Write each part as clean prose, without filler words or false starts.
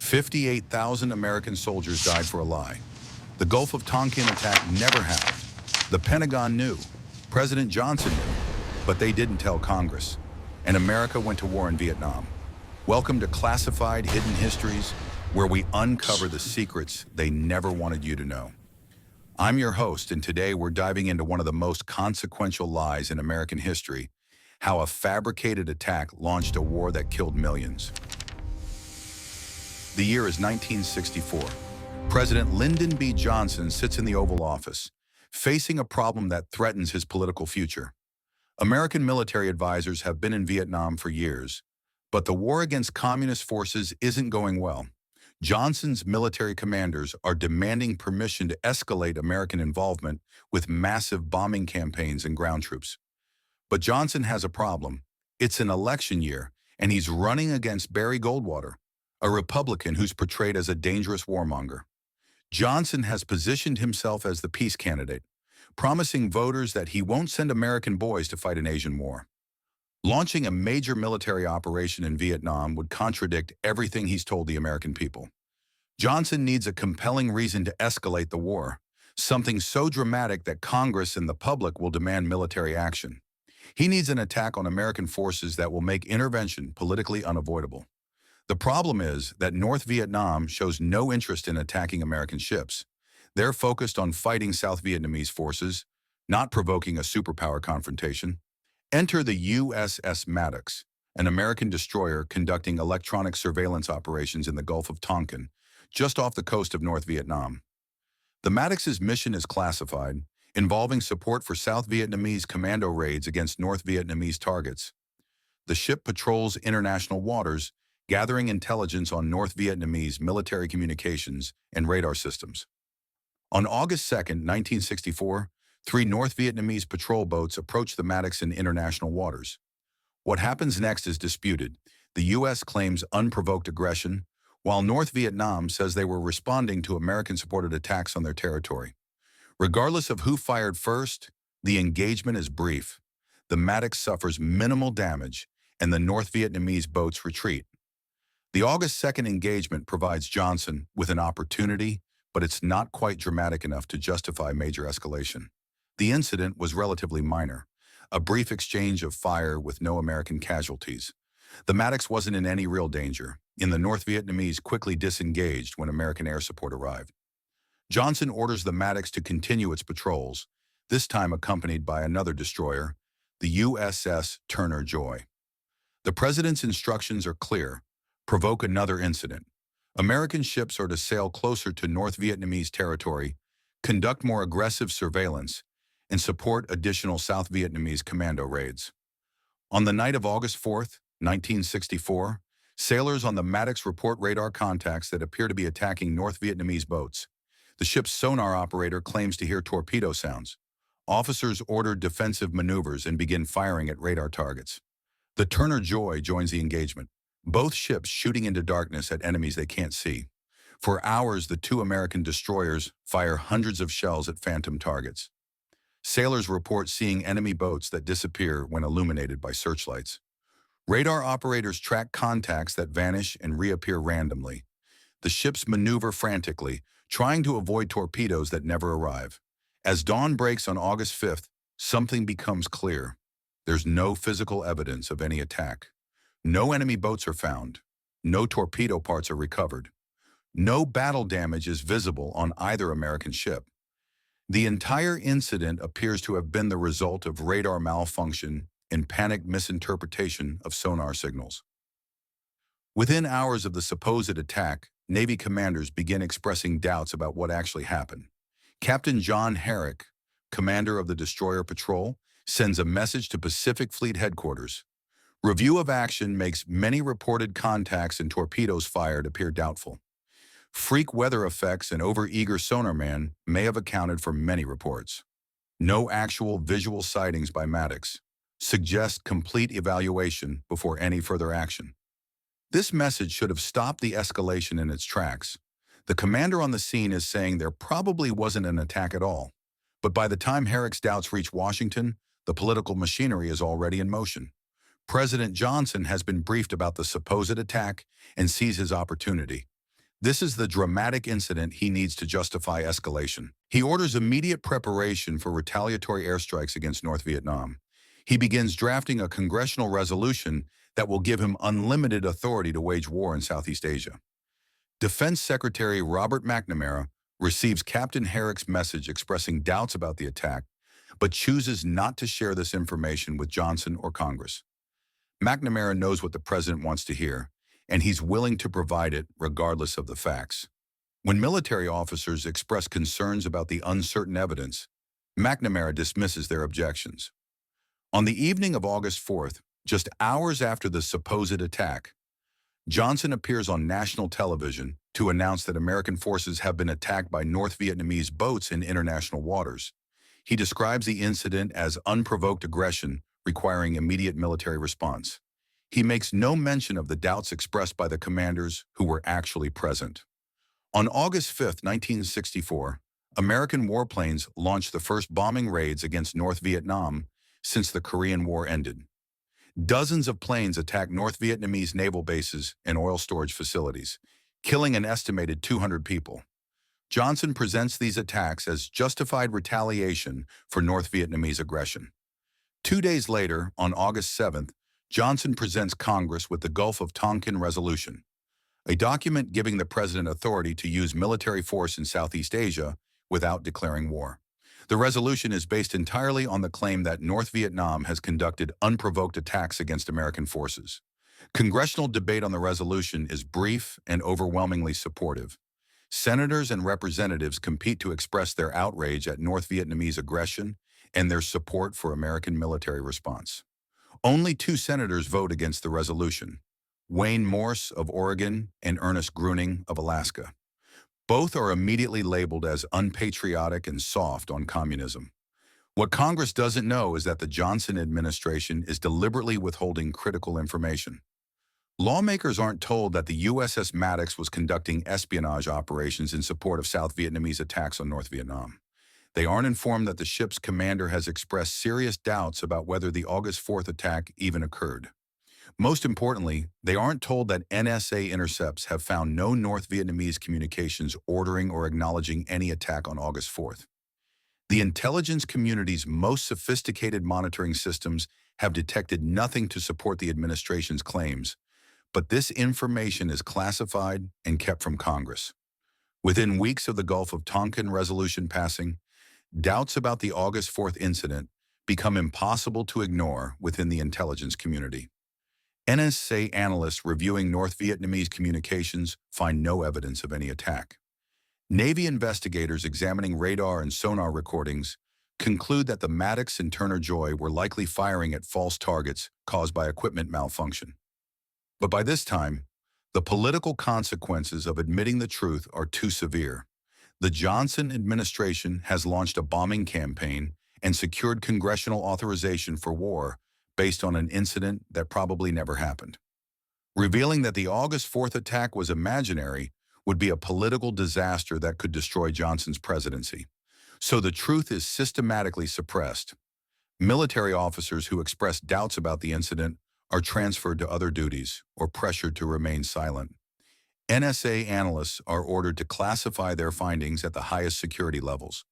58,000 American soldiers died for a lie. The Gulf of Tonkin attack never happened. The Pentagon knew. President Johnson knew. But they didn't tell Congress. And America went to war in Vietnam. Welcome to Classified Hidden Histories, where we uncover the secrets they never wanted you to know. I'm your host, and today we're diving into one of the most consequential lies in American history, how a fabricated attack launched a war that killed millions. The year is 1964. President Lyndon B. Johnson sits in the Oval Office, facing a problem that threatens his political future. American military advisors have been in Vietnam for years, but the war against communist forces isn't going well. Johnson's military commanders are demanding permission to escalate American involvement with massive bombing campaigns and ground troops. But Johnson has a problem. It's an election year, and he's running against Barry Goldwater, a Republican who's portrayed as a dangerous warmonger. Johnson has positioned himself as the peace candidate, promising voters that he won't send American boys to fight an Asian war. Launching a major military operation in Vietnam would contradict everything he's told the American people. Johnson needs a compelling reason to escalate the war, something so dramatic that Congress and the public will demand military action. He needs an attack on American forces that will make intervention politically unavoidable. The problem is that North Vietnam shows no interest in attacking American ships. They're focused on fighting South Vietnamese forces, not provoking a superpower confrontation. Enter the USS Maddox, an American destroyer conducting electronic surveillance operations in the Gulf of Tonkin, just off the coast of North Vietnam. The Maddox's mission is classified, involving support for South Vietnamese commando raids against North Vietnamese targets. The ship patrols international waters, gathering intelligence on North Vietnamese military communications and radar systems. On August 2, 1964, 3 North Vietnamese patrol boats approached the Maddox in international waters. What happens next is disputed. The U.S. claims unprovoked aggression, while North Vietnam says they were responding to American-supported attacks on their territory. Regardless of who fired first, the engagement is brief. The Maddox suffers minimal damage, and the North Vietnamese boats retreat. The August 2nd engagement provides Johnson with an opportunity, but it's not quite dramatic enough to justify major escalation. The incident was relatively minor, a brief exchange of fire with no American casualties. The Maddox wasn't in any real danger, and the North Vietnamese quickly disengaged when American air support arrived. Johnson orders the Maddox to continue its patrols, this time accompanied by another destroyer, the USS Turner Joy. The president's instructions are clear: provoke another incident. American ships are to sail closer to North Vietnamese territory, conduct more aggressive surveillance, and support additional South Vietnamese commando raids. On the night of August 4, 1964, sailors on the Maddox report radar contacts that appear to be attacking North Vietnamese boats. The ship's sonar operator claims to hear torpedo sounds. Officers order defensive maneuvers and begin firing at radar targets. The Turner Joy joins the engagement, both ships shooting into darkness at enemies they can't see. For hours, the 2 American destroyers fire hundreds of shells at phantom targets. Sailors report seeing enemy boats that disappear when illuminated by searchlights. Radar operators track contacts that vanish and reappear randomly. The ships maneuver frantically, trying to avoid torpedoes that never arrive. As dawn breaks on August 5th, something becomes clear. There's no physical evidence of any attack. No enemy boats are found. No torpedo parts are recovered. No battle damage is visible on either American ship. The entire incident appears to have been the result of radar malfunction and panicked misinterpretation of sonar signals. Within hours of the supposed attack, Navy commanders begin expressing doubts about what actually happened. Captain John Herrick, commander of the destroyer patrol, sends a message to Pacific Fleet headquarters. Review of action makes many reported contacts and torpedoes fired appear doubtful. Freak weather effects and over-eager sonarman may have accounted for many reports. No actual visual sightings by Maddox. Suggest complete evaluation before any further action. This message should have stopped the escalation in its tracks. The commander on the scene is saying there probably wasn't an attack at all. But by the time Herrick's doubts reach Washington, the political machinery is already in motion. President Johnson has been briefed about the supposed attack and sees his opportunity. This is the dramatic incident he needs to justify escalation. He orders immediate preparation for retaliatory airstrikes against North Vietnam. He begins drafting a congressional resolution that will give him unlimited authority to wage war in Southeast Asia. Defense Secretary Robert McNamara receives Captain Herrick's message expressing doubts about the attack, but chooses not to share this information with Johnson or Congress. McNamara knows what the president wants to hear, and he's willing to provide it regardless of the facts. When military officers express concerns about the uncertain evidence, McNamara dismisses their objections. On the evening of August 4th, just hours after the supposed attack, Johnson appears on national television to announce that American forces have been attacked by North Vietnamese boats in international waters. He describes the incident as unprovoked aggression requiring immediate military response. He makes no mention of the doubts expressed by the commanders who were actually present. On August 5, 1964, American warplanes launched the first bombing raids against North Vietnam since the Korean War ended. Dozens of planes attacked North Vietnamese naval bases and oil storage facilities, killing an estimated 200 people. Johnson presents these attacks as justified retaliation for North Vietnamese aggression. 2 days later, on August 7th, Johnson presents Congress with the Gulf of Tonkin Resolution, a document giving the president authority to use military force in Southeast Asia without declaring war. The resolution is based entirely on the claim that North Vietnam has conducted unprovoked attacks against American forces. Congressional debate on the resolution is brief and overwhelmingly supportive. Senators and representatives compete to express their outrage at North Vietnamese aggression and their support for American military response. Only 2 senators vote against the resolution: Wayne Morse of Oregon and Ernest Gruening of Alaska. Both are immediately labeled as unpatriotic and soft on communism. What Congress doesn't know is that the Johnson administration is deliberately withholding critical information. Lawmakers aren't told that the USS Maddox was conducting espionage operations in support of South Vietnamese attacks on North Vietnam. They aren't informed that the ship's commander has expressed serious doubts about whether the August 4th attack even occurred. Most importantly, they aren't told that NSA intercepts have found no North Vietnamese communications ordering or acknowledging any attack on August 4th. The intelligence community's most sophisticated monitoring systems have detected nothing to support the administration's claims, but this information is classified and kept from Congress. Within weeks of the Gulf of Tonkin Resolution passing, doubts about the August 4th incident become impossible to ignore within the intelligence community. NSA analysts reviewing North Vietnamese communications find no evidence of any attack. Navy investigators examining radar and sonar recordings conclude that the Maddox and Turner Joy were likely firing at false targets caused by equipment malfunction. But by this time, the political consequences of admitting the truth are too severe. The Johnson administration has launched a bombing campaign and secured congressional authorization for war based on an incident that probably never happened. Revealing that the August 4th attack was imaginary would be a political disaster that could destroy Johnson's presidency. So the truth is systematically suppressed. Military officers who express doubts about the incident are transferred to other duties or pressured to remain silent. NSA analysts are ordered to classify their findings at the highest security levels.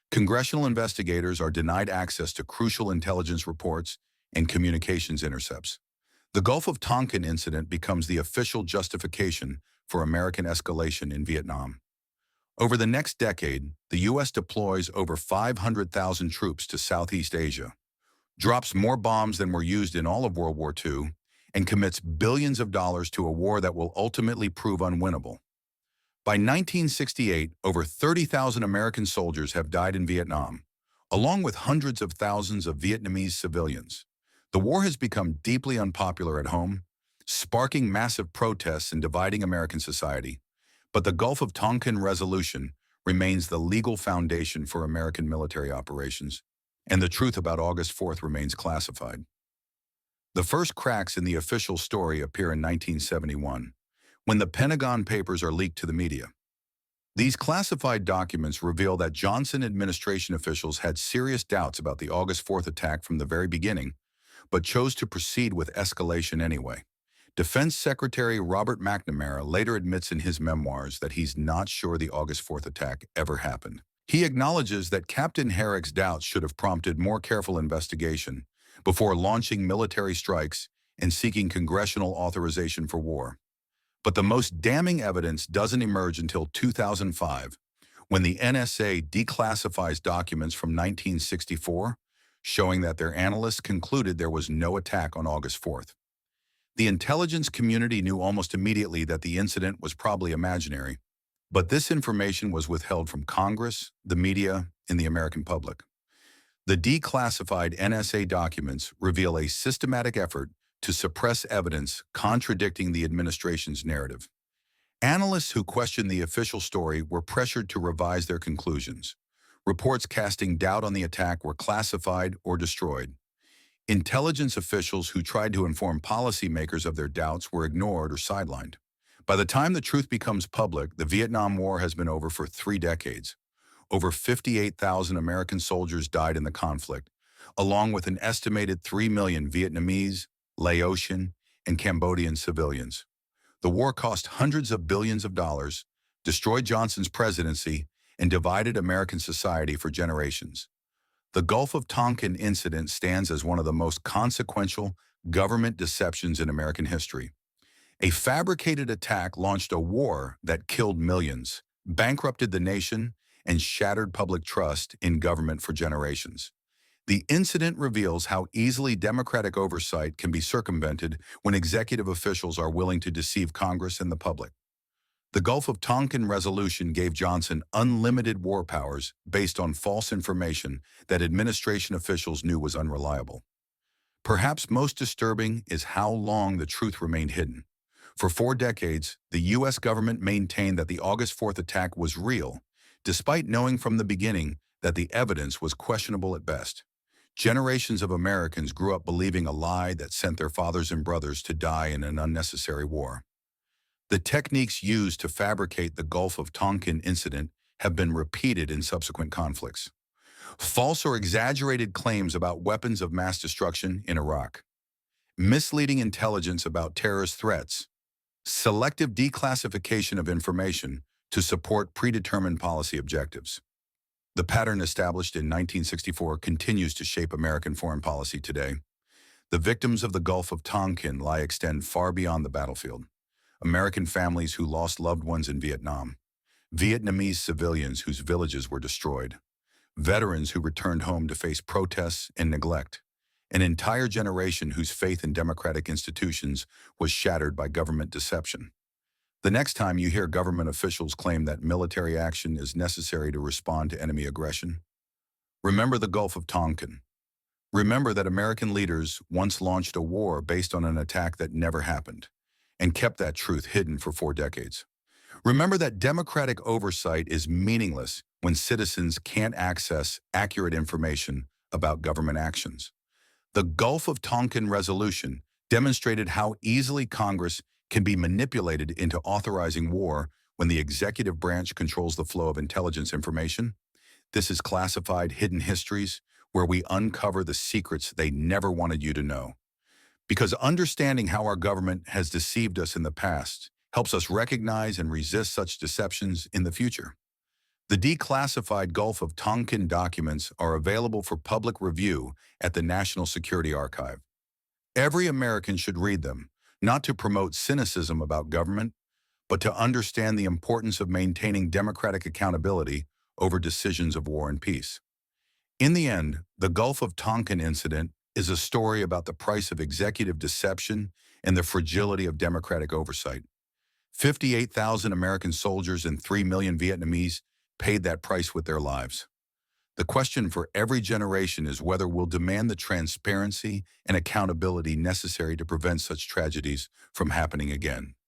Congressional investigators are denied access to crucial intelligence reports and communications intercepts. The Gulf of Tonkin incident becomes the official justification for American escalation in Vietnam. Over the next decade, the U.S. deploys over 500,000 troops to Southeast Asia, drops more bombs than were used in all of World War II, and commits billions of dollars to a war that will ultimately prove unwinnable. By 1968, over 30,000 American soldiers have died in Vietnam, along with hundreds of thousands of Vietnamese civilians. The war has become deeply unpopular at home, sparking massive protests and dividing American society. But the Gulf of Tonkin Resolution remains the legal foundation for American military operations, and the truth about August 4th remains classified. The first cracks in the official story appear in 1971, when the Pentagon Papers are leaked to the media. These classified documents reveal that Johnson administration officials had serious doubts about the August 4th attack from the very beginning, but chose to proceed with escalation anyway. Defense Secretary Robert McNamara later admits in his memoirs that he's not sure the August 4th attack ever happened. He acknowledges that Captain Herrick's doubts should have prompted more careful investigation before launching military strikes and seeking congressional authorization for war. But the most damning evidence doesn't emerge until 2005, when the NSA declassifies documents from 1964, showing that their analysts concluded there was no attack on August 4th. The intelligence community knew almost immediately that the incident was probably imaginary, but this information was withheld from Congress, the media, and the American public. The declassified NSA documents reveal a systematic effort to suppress evidence contradicting the administration's narrative. Analysts who questioned the official story were pressured to revise their conclusions. Reports casting doubt on the attack were classified or destroyed. Intelligence officials who tried to inform policymakers of their doubts were ignored or sidelined. By the time the truth becomes public, the Vietnam War has been over for 3 decades. Over 58,000 American soldiers died in the conflict, along with an estimated 3 million Vietnamese, Laotian, and Cambodian civilians. The war cost hundreds of billions of dollars, destroyed Johnson's presidency, and divided American society for generations. The Gulf of Tonkin incident stands as one of the most consequential government deceptions in American history. A fabricated attack launched a war that killed millions, bankrupted the nation, and shattered public trust in government for generations. The incident reveals how easily democratic oversight can be circumvented when executive officials are willing to deceive Congress and the public. The Gulf of Tonkin Resolution gave Johnson unlimited war powers based on false information that administration officials knew was unreliable. Perhaps most disturbing is how long the truth remained hidden. For 4 decades, the U.S. government maintained that the August 4th attack was real, despite knowing from the beginning that the evidence was questionable at best. Generations of Americans grew up believing a lie that sent their fathers and brothers to die in an unnecessary war. The techniques used to fabricate the Gulf of Tonkin incident have been repeated in subsequent conflicts. False or exaggerated claims about weapons of mass destruction in Iraq, misleading intelligence about terrorist threats, selective declassification of information to support predetermined policy objectives. The pattern established in 1964 continues to shape American foreign policy today. The victims of the Gulf of Tonkin extend far beyond the battlefield. American families who lost loved ones in Vietnam, Vietnamese civilians whose villages were destroyed, veterans who returned home to face protests and neglect, an entire generation whose faith in democratic institutions was shattered by government deception. The next time you hear government officials claim that military action is necessary to respond to enemy aggression, remember the Gulf of Tonkin. Remember that American leaders once launched a war based on an attack that never happened, and kept that truth hidden for 4 decades. Remember that democratic oversight is meaningless when citizens can't access accurate information about government actions. The Gulf of Tonkin Resolution demonstrated how easily Congress can be manipulated into authorizing war when the executive branch controls the flow of intelligence information. This is Classified Hidden Histories, where we uncover the secrets they never wanted you to know. Because understanding how our government has deceived us in the past helps us recognize and resist such deceptions in the future. The declassified Gulf of Tonkin documents are available for public review at the National Security Archive. Every American should read them, not to promote cynicism about government, but to understand the importance of maintaining democratic accountability over decisions of war and peace. In the end, the Gulf of Tonkin incident is a story about the price of executive deception and the fragility of democratic oversight. 58,000 American soldiers and 3 million Vietnamese paid that price with their lives. The question for every generation is whether we'll demand the transparency and accountability necessary to prevent such tragedies from happening again.